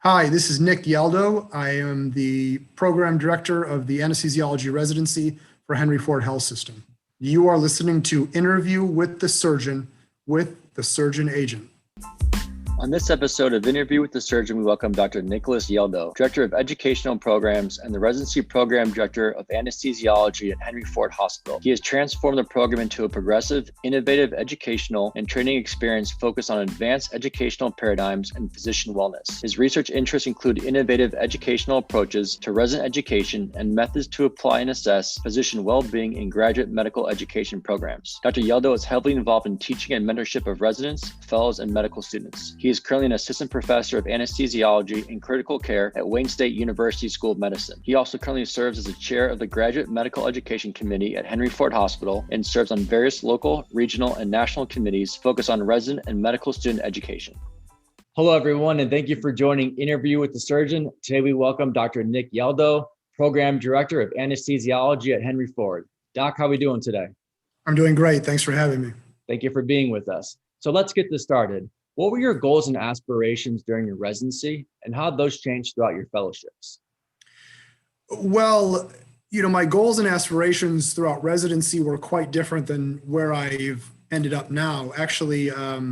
Hi, this is Nick Yeldo. I am the program director of the Anesthesiology Residency for Henry Ford Health System. You are listening to Interview with the Surgeon Agent. On this episode of Interview with the Surgeon, we welcome Dr. Nicholas Yeldo, Director of Educational Programs and the Residency Program Director of Anesthesiology at Henry Ford Hospital. He has transformed the program into a progressive, innovative educational and training experience focused on advanced educational paradigms and physician wellness. His research interests include innovative educational approaches to resident education and methods to apply and assess physician well-being in graduate medical education programs. Dr. Yeldo is heavily involved in teaching and mentorship of residents, fellows, and medical students. He is currently an assistant professor of anesthesiology and critical care at Wayne State University School of Medicine. He also currently serves as the chair of the Graduate Medical Education Committee at Henry Ford Hospital and serves on various local, regional, and national committees focused on resident and medical student education. Hello, everyone, and thank you for joining Interview with the Surgeon. Today, we welcome Dr. Nick Yeldo, Program Director of Anesthesiology at Henry Ford. Doc, how are we doing today? I'm doing great. Thanks for having me. Thank you for being with us. So let's get this started. What were your goals and aspirations during your residency, and how did those change throughout your fellowships? Well, my goals and aspirations throughout residency were quite different than where I've ended up now. Actually, I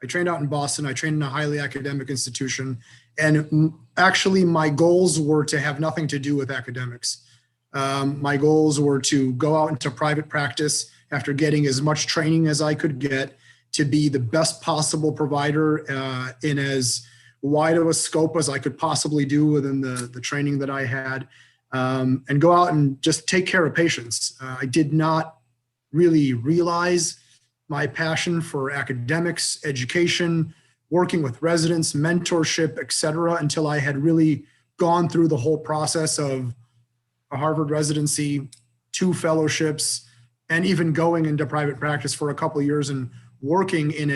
trained out in Boston. I trained in a highly academic institution. And actually, my goals were to have nothing to do with academics. My goals were to go out into private practice after getting as much training as I could get, to be the best possible provider in as wide of a scope as I could possibly do within the training that I had, and go out and just take care of patients. I did not really realize my passion for academics, education, working with residents, mentorship, et cetera, until I had really gone through the whole process of a Harvard residency, 2 fellowships, and even going into private practice for a couple of years and working in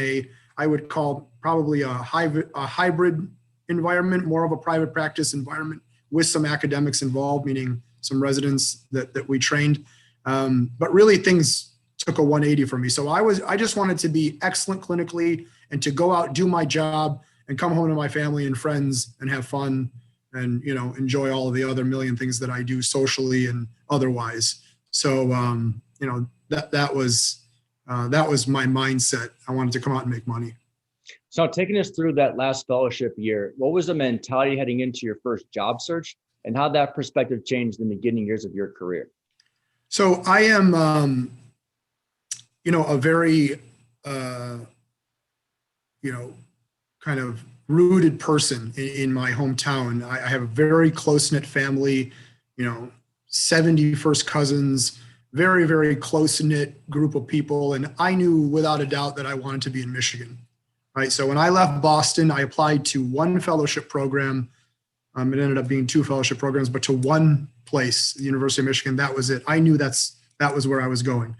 I would call probably a hybrid environment, more of a private practice environment with some academics involved, meaning some residents that we trained. But really things took a 180 for me. So I just wanted to be excellent clinically and to go out, do my job, and come home to my family and friends and have fun and, enjoy all of the other million things that I do socially and otherwise. So, that was my mindset. I wanted to come out and make money. So taking us through that last fellowship year, what was the mentality heading into your first job search, and how that perspective changed in the beginning years of your career? So I am, a very, kind of rooted person in my hometown. I have a very close-knit family, 70 first cousins, very, very close-knit group of people. And I knew without a doubt that I wanted to be in Michigan, right? So when I left Boston, I applied to 1 fellowship program. It ended up being 2 fellowship programs, but to 1 place, the University of Michigan. That was it. I knew that was where I was going.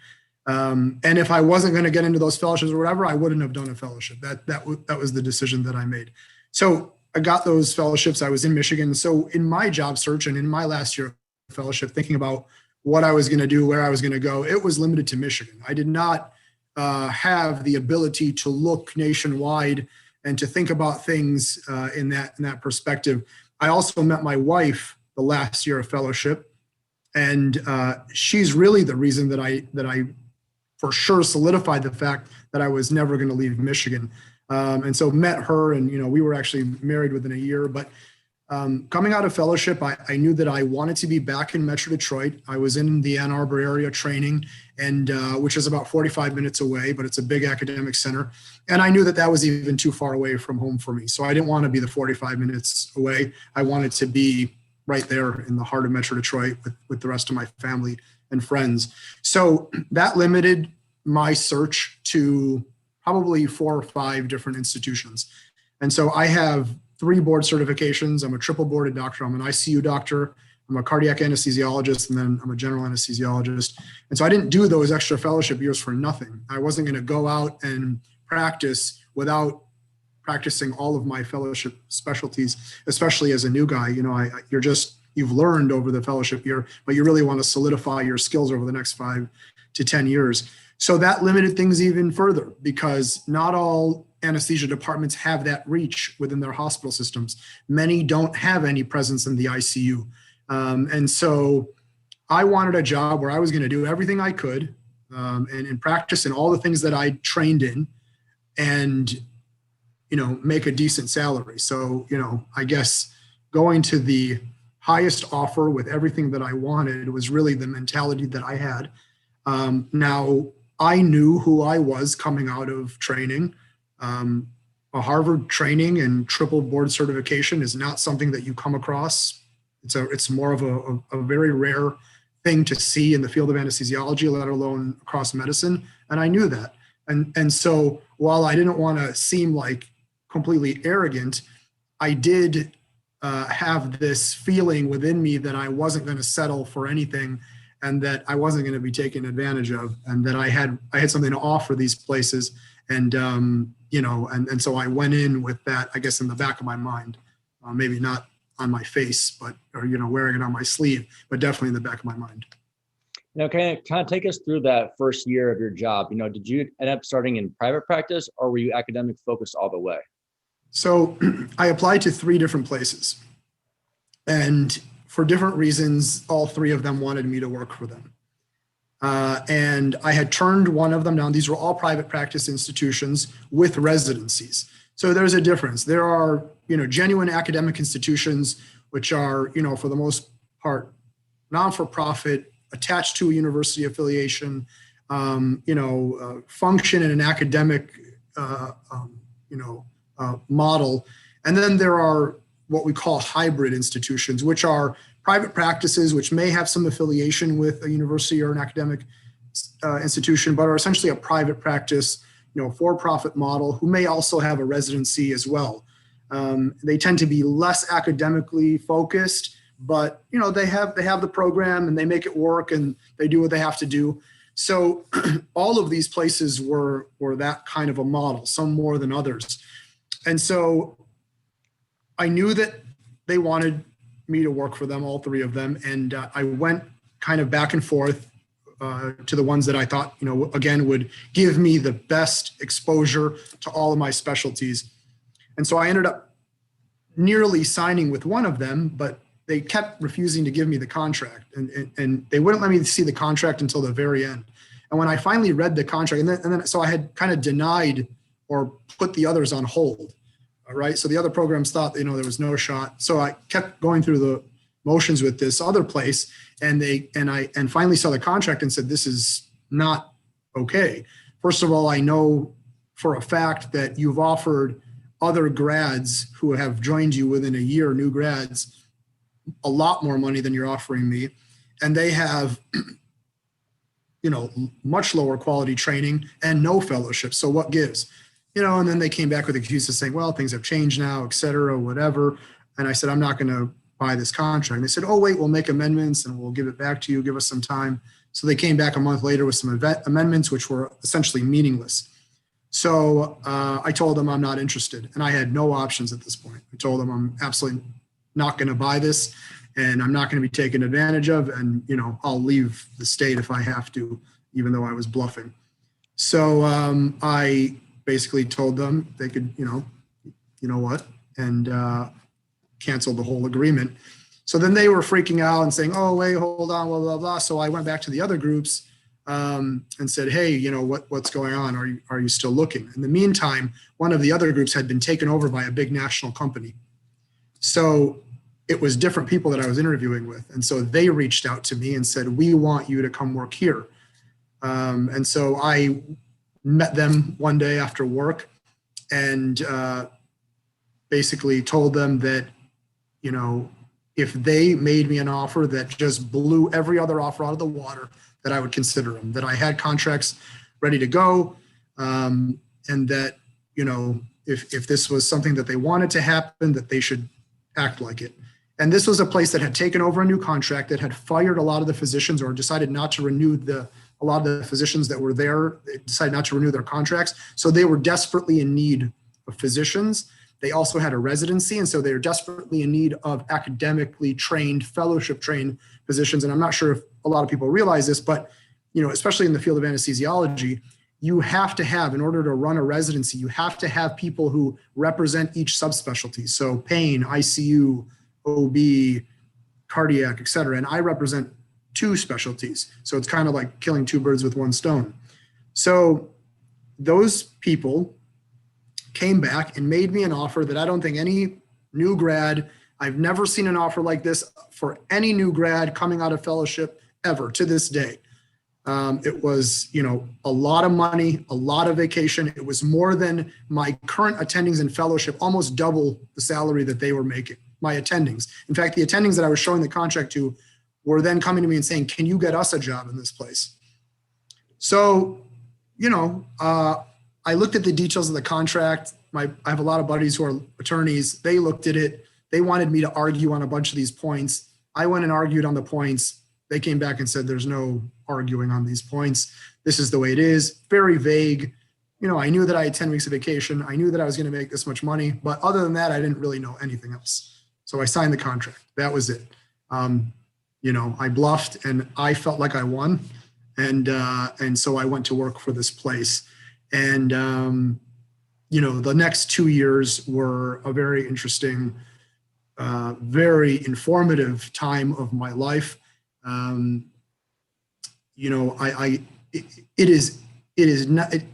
And if I wasn't going to get into those fellowships or whatever, I wouldn't have done a fellowship. That was the decision that I made. So I got those fellowships. I was in Michigan. So in my job search and in my last year of fellowship, thinking about what I was going to do, where I was going to go, it was limited to Michigan. I did not have the ability to look nationwide and to think about things in that perspective. I also met my wife the last year of fellowship, and she's really the reason that I for sure solidified the fact that I was never going to leave Michigan. And so met her, and we were actually married within a year. But coming out of fellowship, I knew that I wanted to be back in Metro Detroit. I was in the Ann Arbor area training, and which is about 45 minutes away, but it's a big academic center. And I knew that was even too far away from home for me. So I didn't want to be the 45 minutes away. I wanted to be right there in the heart of Metro Detroit with the rest of my family and friends. So that limited my search to probably 4 or 5 different institutions. And so I have 3 board certifications. I'm a triple boarded doctor. I'm an ICU doctor. I'm a cardiac anesthesiologist, and then I'm a general anesthesiologist. And so I didn't do those extra fellowship years for nothing. I wasn't going to go out and practice without practicing all of my fellowship specialties, especially as a new guy. You've learned over the fellowship year, but you really want to solidify your skills over the next 5 to 10 years. So that limited things even further, because not all anesthesia departments have that reach within their hospital systems. Many don't have any presence in the ICU. And so I wanted a job where I was going to do everything I could and practice in all the things that I trained in and, make a decent salary. So, I guess going to the highest offer with everything that I wanted was really the mentality that I had. Now, I knew who I was coming out of training. A Harvard training and triple board certification is not something that you come across. It's more of a very rare thing to see in the field of anesthesiology, let alone across medicine. And I knew that. And so while I didn't want to seem like completely arrogant, I did have this feeling within me that I wasn't going to settle for anything and that I wasn't going to be taken advantage of, and that I had something to offer these places. And, and so I went in with that, I guess, in the back of my mind, maybe not on my face, but, or, wearing it on my sleeve, but definitely in the back of my mind. Now, kind of take us through that first year of your job. Did you end up starting in private practice, or were you academic focused all the way? So I applied to 3 different places, and for different reasons, all 3 of them wanted me to work for them. And I had turned one of them down. These were all private practice institutions with residencies. So there's a difference. There are, genuine academic institutions, which are, for the most part, non-for-profit, attached to a university affiliation, function in an academic, model. And then there are what we call hybrid institutions, which are private practices, which may have some affiliation with a university or an academic institution, but are essentially a private practice, for-profit model, who may also have a residency as well. They tend to be less academically focused, but they have the program and they make it work and they do what they have to do. So all of these places were that kind of a model, some more than others. And so I knew that they wanted me to work for them, all 3 of them. And I went kind of back and forth to the ones that I thought, again, would give me the best exposure to all of my specialties. And so I ended up nearly signing with one of them, but they kept refusing to give me the contract, and they wouldn't let me see the contract until the very end. And when I finally read the contract, and then so I had kind of denied or put the others on hold. All right. So the other programs thought, there was no shot. So I kept going through the motions with this other place, and I finally saw the contract and said, this is not okay. First of all, I know for a fact that you've offered other grads who have joined you within a year, new grads, a lot more money than you're offering me. And they have, much lower quality training and no fellowship. So what gives? And then they came back with excuses saying, well, things have changed now, et cetera, whatever. And I said, I'm not going to buy this contract. And they said, oh, wait, we'll make amendments and we'll give it back to you. Give us some time. So they came back a month later with some amendments, which were essentially meaningless. So I told them I'm not interested. And I had no options at this point. I told them I'm absolutely not going to buy this, and I'm not going to be taken advantage of. And, I'll leave the state if I have to, even though I was bluffing. So I basically told them they could, and canceled the whole agreement. So then they were freaking out and saying, oh, wait, hold on, blah, blah, blah. So I went back to the other groups and said, hey, what's going on? Are you still looking? In the meantime, one of the other groups had been taken over by a big national company. So it was different people that I was interviewing with. And so they reached out to me and said, we want you to come work here. And so I met them one day after work and basically told them that, if they made me an offer that just blew every other offer out of the water, that I would consider them, that I had contracts ready to go, and that, if this was something that they wanted to happen, that they should act like it. And this was a place that had taken over a new contract, that had fired a lot of the physicians or decided not to renew a lot of the physicians that were there. They decided not to renew their contracts. So they were desperately in need of physicians. They also had a residency, and so they were desperately in need of academically trained, fellowship trained physicians. And I'm not sure if a lot of people realize this, but especially in the field of anesthesiology, you have to have, in order to run a residency, you have to have people who represent each subspecialty. So pain, ICU, OB, cardiac, et cetera. And I represent two specialties. So it's kind of like killing two birds with one stone. So those people came back and made me an offer that I don't think any new grad, I've never seen an offer like this for any new grad coming out of fellowship ever to this day. It was, a lot of money, a lot of vacation. It was more than my current attendings in fellowship, almost double the salary that they were making, my attendings. In fact, the attendings that I was showing the contract to were then coming to me and saying, can you get us a job in this place? So, I looked at the details of the contract. I have a lot of buddies who are attorneys. They looked at it. They wanted me to argue on a bunch of these points. I went and argued on the points. They came back and said, there's no arguing on these points. This is the way it is. Very vague. I knew that I had 10 weeks of vacation. I knew that I was going to make this much money. But other than that, I didn't really know anything else. So I signed the contract. That was it. I bluffed and I felt like I won. And so I went to work for this place. And, the next 2 years were a very interesting, very informative time of my life. It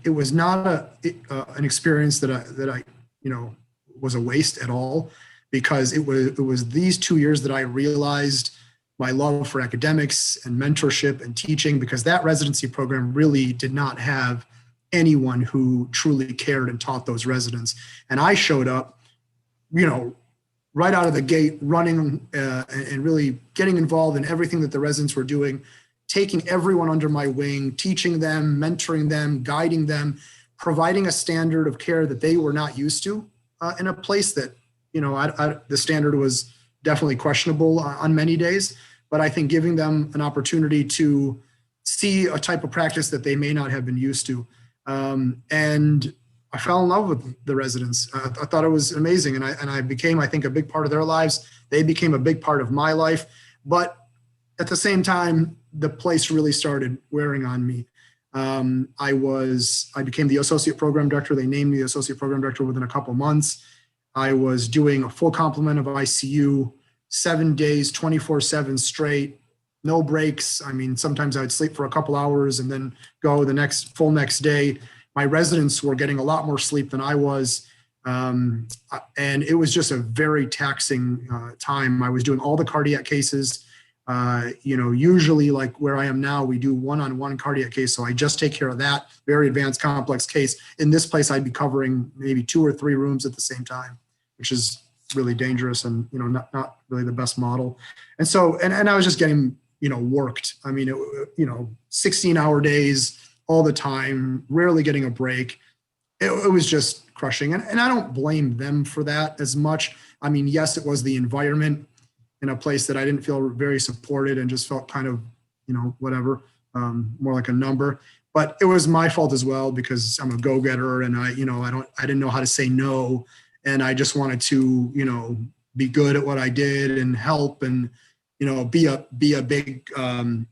was not an experience that I was a waste at all, because it was these 2 years that I realized my love for academics and mentorship and teaching, because that residency program really did not have anyone who truly cared and taught those residents. And I showed up, right out of the gate, running and really getting involved in everything that the residents were doing, taking everyone under my wing, teaching them, mentoring them, guiding them, providing a standard of care that they were not used to in a place that, the standard was definitely questionable on many days. But I think giving them an opportunity to see a type of practice that they may not have been used to. And I fell in love with the residents. I thought it was amazing. And I became, I think, a big part of their lives. They became a big part of my life. But at the same time, the place really started wearing on me. I became the associate program director. They named me the associate program director within a couple months. I was doing a full complement of ICU, 7 days, 24/7 straight, no breaks. I mean, sometimes I would sleep for a couple hours and then go the next day. My residents were getting a lot more sleep than I was. And it was just a very taxing time. I was doing all the cardiac cases. Usually like where I am now, we do one-on-one cardiac case. So I just take care of that very advanced complex case. In this place, I'd be covering maybe 2 or 3 rooms at the same time, which is really dangerous and, not really the best model. And so, and I was just getting, worked. I mean, 16-hour days all the time, rarely getting a break. It was just crushing. And I don't blame them for that as much. I mean, yes, it was the environment in a place that I didn't feel very supported and just felt kind of, whatever, more like a number. But it was my fault as well, because I'm a go-getter and I didn't know how to say no. And I just wanted to, be good at what I did and help and, be a big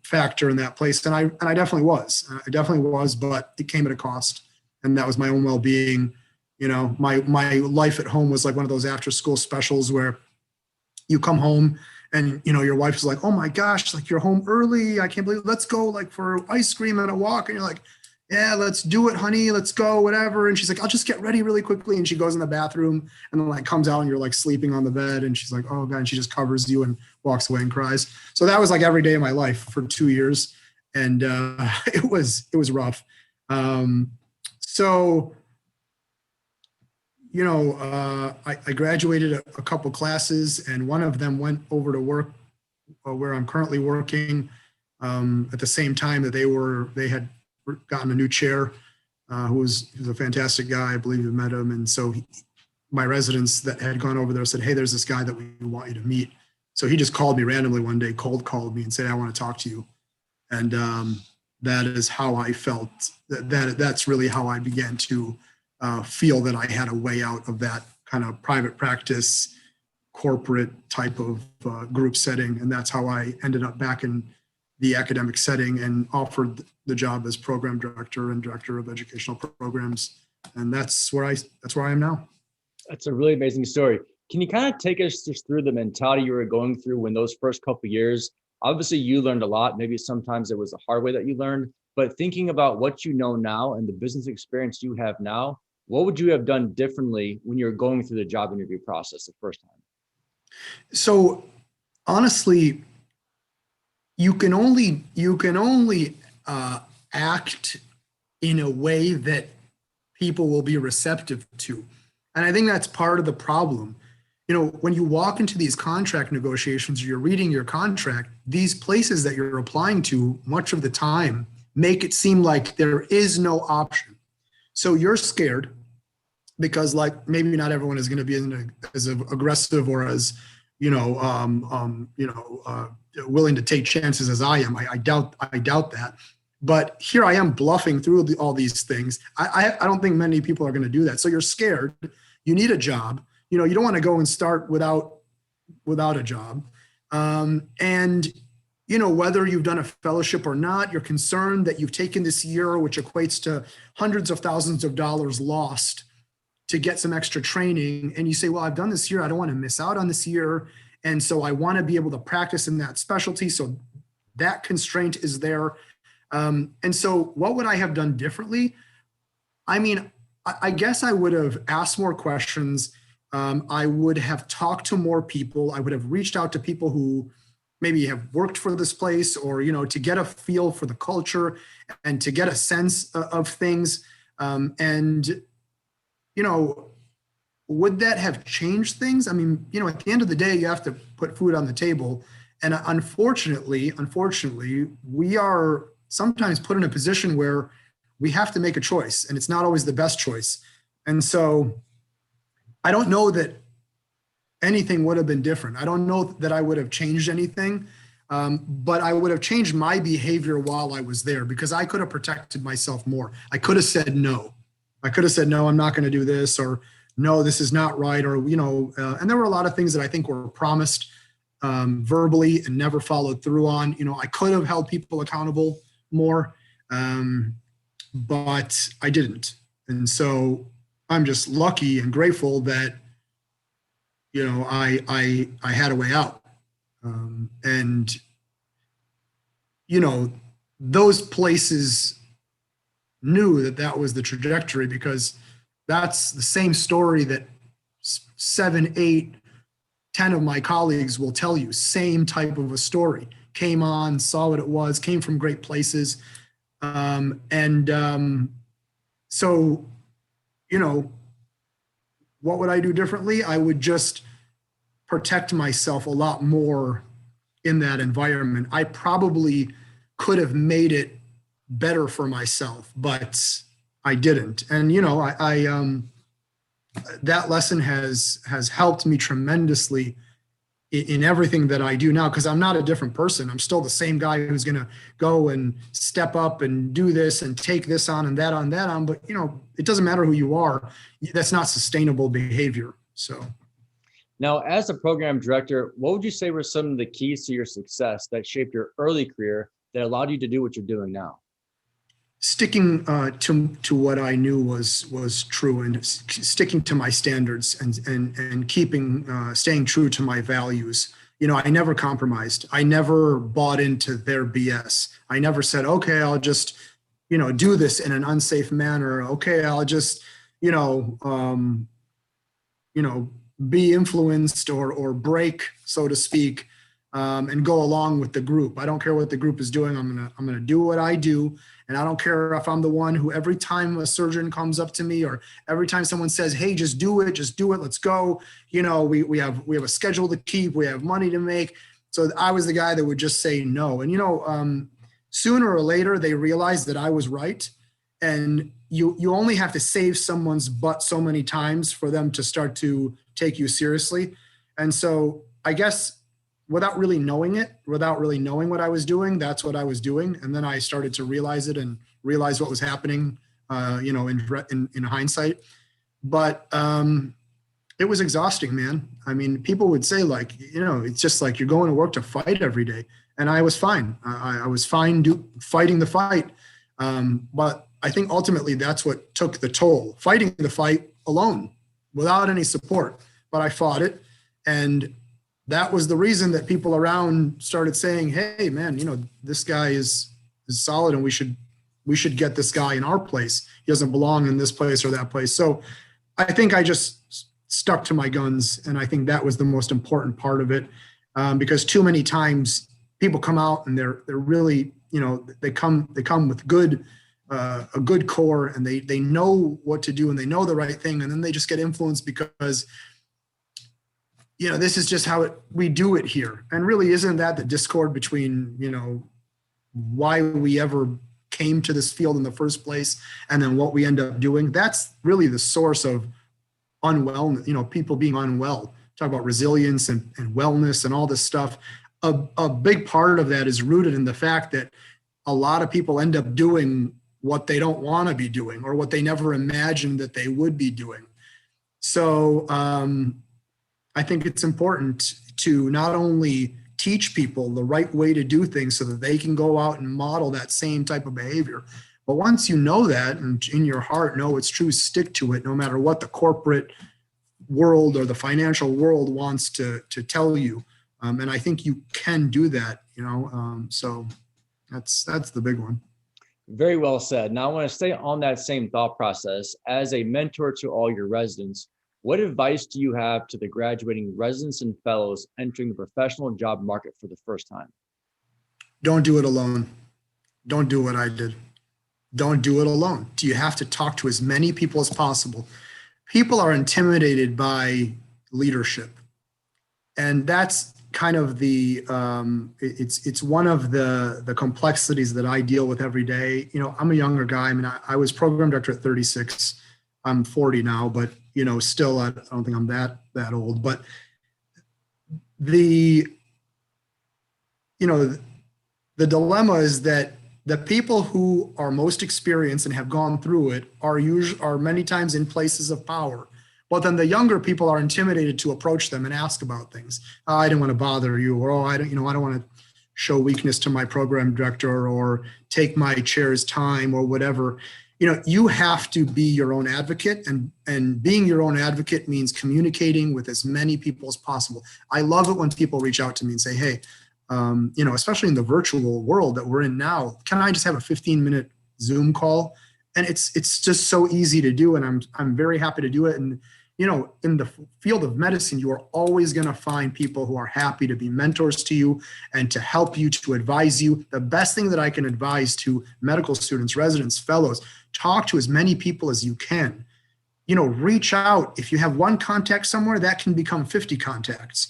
factor in that place. And I definitely was. But it came at a cost. And that was my own well-being. My life at home was like one of those after-school specials where you come home and, your wife is like, oh my gosh, like you're home early. I can't believe it. Let's go like for ice cream and a walk. And you're like, yeah, let's do it, honey. Let's go, whatever. And she's like, I'll just get ready really quickly. And she goes in the bathroom and then like comes out and you're like sleeping on the bed. And she's like, oh God. And she just covers you and walks away and cries. So that was like every day of my life for 2 years. And it was rough. I graduated a couple classes and one of them went over to work where I'm currently working at the same time that they had gotten a new chair, who was a fantastic guy. I believe you met him. And so my residents that had gone over there said, hey, there's this guy that we want you to meet. So he just called me randomly one day, cold called me and said, I want to talk to you. And that is how I felt. That's really how I began to feel that I had a way out of that kind of private practice, corporate type of group setting. And that's how I ended up back in the academic setting and offered the job as program director and director of educational programs. And that's where I am now. That's a really amazing story. Can you kind of take us just through the mentality you were going through when those first couple of years? Obviously, you learned a lot. Maybe sometimes it was the hard way that you learned. But thinking about what you know now and the business experience you have now, what would you have done differently when you're going through the job interview process the first time? So honestly, you can only act in a way that people will be receptive to. And I think that's part of the problem. You know, when you walk into these contract negotiations, you're reading your contract, these places that you're applying to much of the time make it seem like there is no option. So you're scared because, like, maybe not everyone is going to be as aggressive or as, willing to take chances as I am. I doubt that. But here I am bluffing through all these things. I don't think many people are going to do that. So you're scared. You need a job. You don't want to go and start without a job. And whether you've done a fellowship or not, you're concerned that you've taken this year, which equates to hundreds of thousands of dollars lost to get some extra training. And you say, well, I've done this year. I don't want to miss out on this year. And so I want to be able to practice in that specialty. So that constraint is there. And so what would I have done differently? I mean, I guess I would have asked more questions. I would have talked to more people. I would have reached out to people who maybe have worked for this place, or, to get a feel for the culture and to get a sense of things. Would that have changed things? I mean, at the end of the day, you have to put food on the table. And unfortunately, we are sometimes put in a position where we have to make a choice, and it's not always the best choice. And so I don't know that anything would have been different. I don't know that I would have changed anything, but I would have changed my behavior while I was there, because I could have protected myself more. I could have said no. No, I'm not going to do this, or no, this is not right, or, and there were a lot of things that I think were promised verbally and never followed through on. I could have held people accountable more, but I didn't. And so I'm just lucky and grateful that, I had a way out. Those places knew that was the trajectory, because that's the same story that 7, 8, 10 of my colleagues will tell you. Same type of a story. Came on, saw what it was, came from great places. So, what would I do differently? I would just protect myself a lot more in that environment. I probably could have made it better for myself, but I didn't. And, that lesson has helped me tremendously in everything that I do now, because I'm not a different person. I'm still the same guy who's going to go and step up and do this and take this on and that on. But, it doesn't matter who you are. That's not sustainable behavior. So now, as a program director, what would you say were some of the keys to your success that shaped your early career that allowed you to do what you're doing now? Sticking to what I knew was true, and sticking to my standards, and staying true to my values. I never compromised. I never bought into their BS. I never said, okay, I'll just, do this in an unsafe manner. Okay, I'll just, be influenced or break, so to speak, and go along with the group. I don't care what the group is doing. I'm gonna do what I do. And I don't care if I'm the one who, every time a surgeon comes up to me, or every time someone says, hey, just do it, let's go. We have a schedule to keep, we have money to make. So I was the guy that would just say no. And, sooner or later, they realized that I was right. And you only have to save someone's butt so many times for them to start to take you seriously. And so I guess, without really knowing what I was doing, that's what I was doing. And then I started to realize it and realize what was happening, in hindsight. But it was exhausting, man. I mean, people would say, like, it's just like you're going to work to fight every day. and I was fine. I was fine fighting the fight. But I think ultimately that's what took the toll, fighting the fight alone without any support. But I fought it. And that was the reason that people around started saying, hey, man, this guy is solid, and we should get this guy in our place. He doesn't belong in this place or that place. So I think I just stuck to my guns. And I think that was the most important part of it, because too many times people come out and they're really, they come with a good core, and they know what to do and they know the right thing. And then they just get influenced because, this is just how we do it here. And really, isn't that the discord between, why we ever came to this field in the first place and then what we end up doing? That's really the source of unwellness, people being unwell. Talk about resilience and wellness and all this stuff. A big part of that is rooted in the fact that a lot of people end up doing what they don't want to be doing or what they never imagined that they would be doing. So I think it's important to not only teach people the right way to do things so that they can go out and model that same type of behavior, but once you know that and in your heart know it's true, stick to it, no matter what the corporate world or the financial world wants to tell you. And I think you can do that, so that's the big one. Very well said. Now I want to stay on that same thought process. As a mentor to all your residents, what advice do you have to the graduating residents and fellows entering the professional job market for the first time? Don't do it alone. Don't do what I did. Don't do it alone. You have to talk to as many people as possible. People are intimidated by leadership. And that's kind of it's one of the complexities that I deal with every day. I'm a younger guy. I mean, I was program director at 36. I'm 40 now, but still, I don't think I'm that old. But the dilemma is that the people who are most experienced and have gone through it are many times in places of power. But then the younger people are intimidated to approach them and ask about things. I didn't want to bother you, or I don't want to show weakness to my program director or take my chair's time or whatever. You have to be your own advocate, and being your own advocate means communicating with as many people as possible. I love it when people reach out to me and say, hey, especially in the virtual world that we're in now, can I just have a 15-minute Zoom call? And it's just so easy to do. And I'm very happy to do it. And, in the field of medicine, you are always going to find people who are happy to be mentors to you and to help you, to advise you. The best thing that I can advise to medical students, residents, fellows, talk to as many people as you can. Reach out. If you have one contact somewhere, that can become 50 contacts.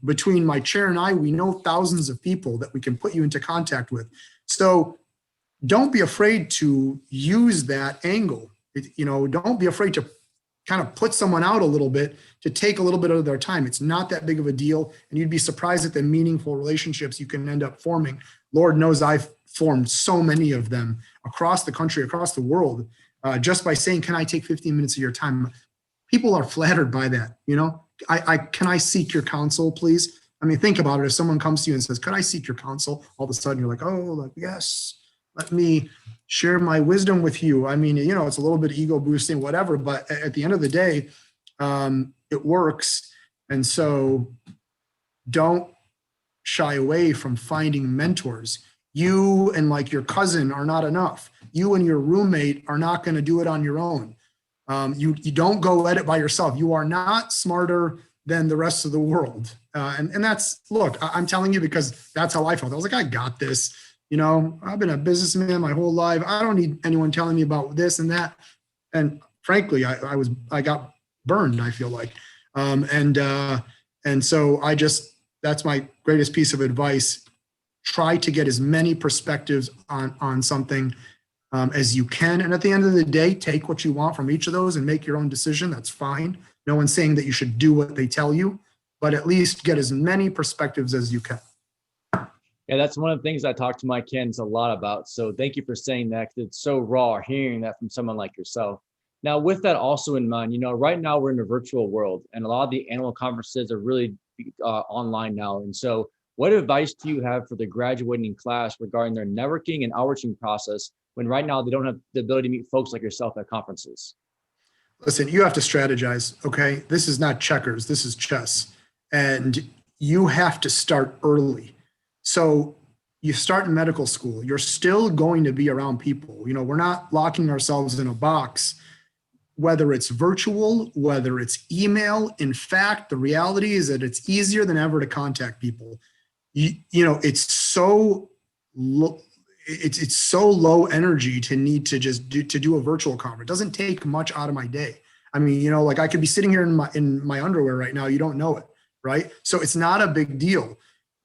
Between my chair and I, we know thousands of people that we can put you into contact with. So don't be afraid to use that angle. Don't be afraid to kind of put someone out a little bit, to take a little bit of their time. It's not that big of a deal. And you'd be surprised at the meaningful relationships you can end up forming. Lord knows I've formed so many of them across the country, across the world, just by saying, can I take 15 minutes of your time? People are flattered by that. Can I seek your counsel, please? I mean, think about it. If someone comes to you and says, could I seek your counsel? All of a sudden you're like, yes, let me share my wisdom with you. I mean, it's a little bit ego boosting, whatever, but at the end of the day, it works. And so don't shy away from finding mentors. You and your cousin are not enough. You and your roommate are not going to do it on your own. You don't go at it by yourself. You are not smarter than the rest of the world. And that's, look, I'm telling you because that's how I felt. I was like, I got this. I've been a businessman my whole life. I don't need anyone telling me about this and that. And frankly, I got burned, I feel like. And so that's my greatest piece of advice. Try to get as many perspectives on something as you can. And at the end of the day, take what you want from each of those and make your own decision. That's fine. No one's saying that you should do what they tell you, but at least get as many perspectives as you can. Yeah, that's one of the things I talk to my kids a lot about. So thank you for saying that, because it's so raw hearing that from someone like yourself. Now, with that also in mind, right now we're in a virtual world, and a lot of the annual conferences are really online now. And so what advice do you have for the graduating class regarding their networking and outreaching process when right now they don't have the ability to meet folks like yourself at conferences? Listen, you have to strategize, okay? This is not checkers, this is chess. And you have to start early. So you start in medical school, you're still going to be around people. We're not locking ourselves in a box, whether it's virtual, whether it's email. In fact, the reality is that it's easier than ever to contact people. It's so low energy to need to just do a virtual conference. It doesn't take much out of my day. I mean, like I could be sitting here in my underwear right now. You don't know it, right? So it's not a big deal.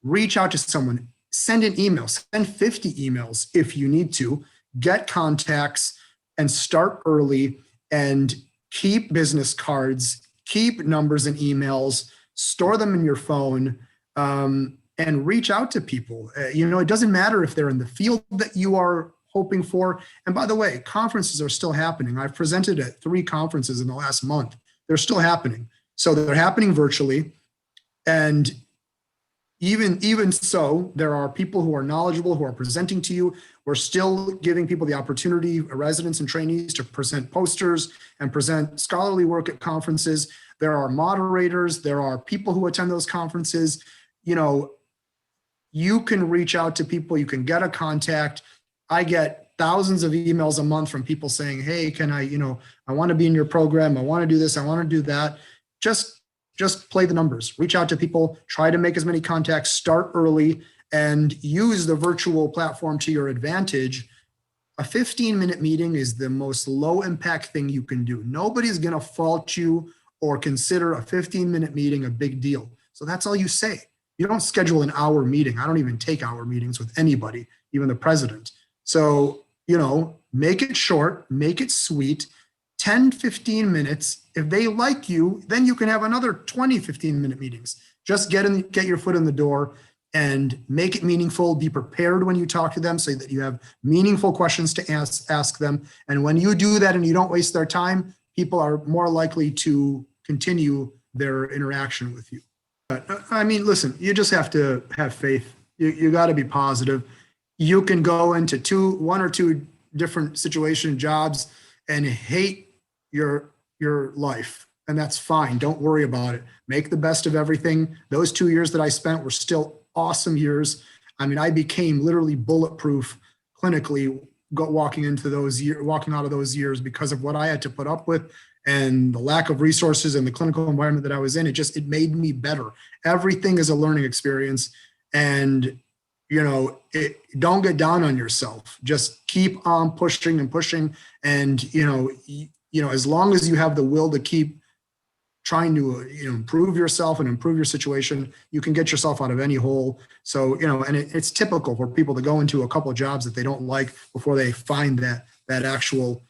Reach out to someone, send an email, send 50 emails if you need to, get contacts and start early and keep business cards, keep numbers and emails, store them in your phone, and reach out to people. It doesn't matter if they're in the field that you are hoping for. And by the way, conferences are still happening. I've presented at 3 conferences in the last month. They're still happening. So they're happening virtually. And even so, there are people who are knowledgeable, who are presenting to you. We're still giving people the opportunity, residents and trainees, to present posters and present scholarly work at conferences. There are moderators. There are people who attend those conferences. You can reach out to people. You can get a contact. I get thousands of emails a month from people saying, hey, can I want to be in your program. I want to do this. I want to do that. Just play the numbers, reach out to people, try to make as many contacts, start early, and use the virtual platform to your advantage. A 15-minute meeting is the most low impact thing you can do. Nobody's going to fault you or consider a 15-minute meeting a big deal. So that's all you say. You don't schedule an hour meeting. I don't even take hour meetings with anybody, even the president. So, make it short, make it sweet, 10, 15 minutes. If they like you, then you can have another 20, 15-minute meetings. Just get your foot in the door and make it meaningful. Be prepared when you talk to them so that you have meaningful questions to ask them. And when you do that and you don't waste their time, people are more likely to continue their interaction with you. But I mean, listen, you just have to have faith. You got to be positive. You can go into 1 or 2 different jobs and hate your life, and that's fine. Don't worry about it. Make the best of everything. Those 2 years that I spent were still awesome years. I mean, I became literally bulletproof clinically walking out of those years because of what I had to put up with and the lack of resources and the clinical environment that I was in. It made me better. Everything is a learning experience, and don't get down on yourself. Just keep on pushing and pushing. And, as long as you have the will to keep trying to improve yourself and improve your situation, you can get yourself out of any hole. So, and it's typical for people to go into a couple of jobs that they don't like before they find that actual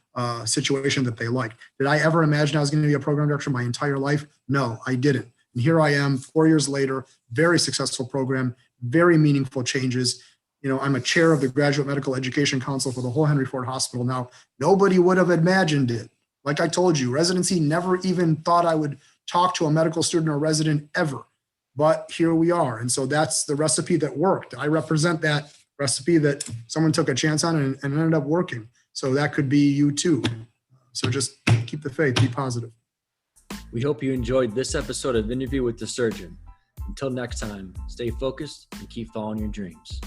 situation that they like. Did I ever imagine I was going to be a program director my entire life? No, I didn't. And here I am 4 years later, very successful program, very meaningful changes. I'm a chair of the Graduate Medical Education Council for the whole Henry Ford Hospital now. Nobody would have imagined it. Like I told you, residency never even thought I would talk to a medical student or resident ever. But here we are. And so that's the recipe that worked. I represent that recipe that someone took a chance on and ended up working. So that could be you too. So just keep the faith, be positive. We hope you enjoyed this episode of Interview with the Surgeon. Until next time, stay focused and keep following your dreams.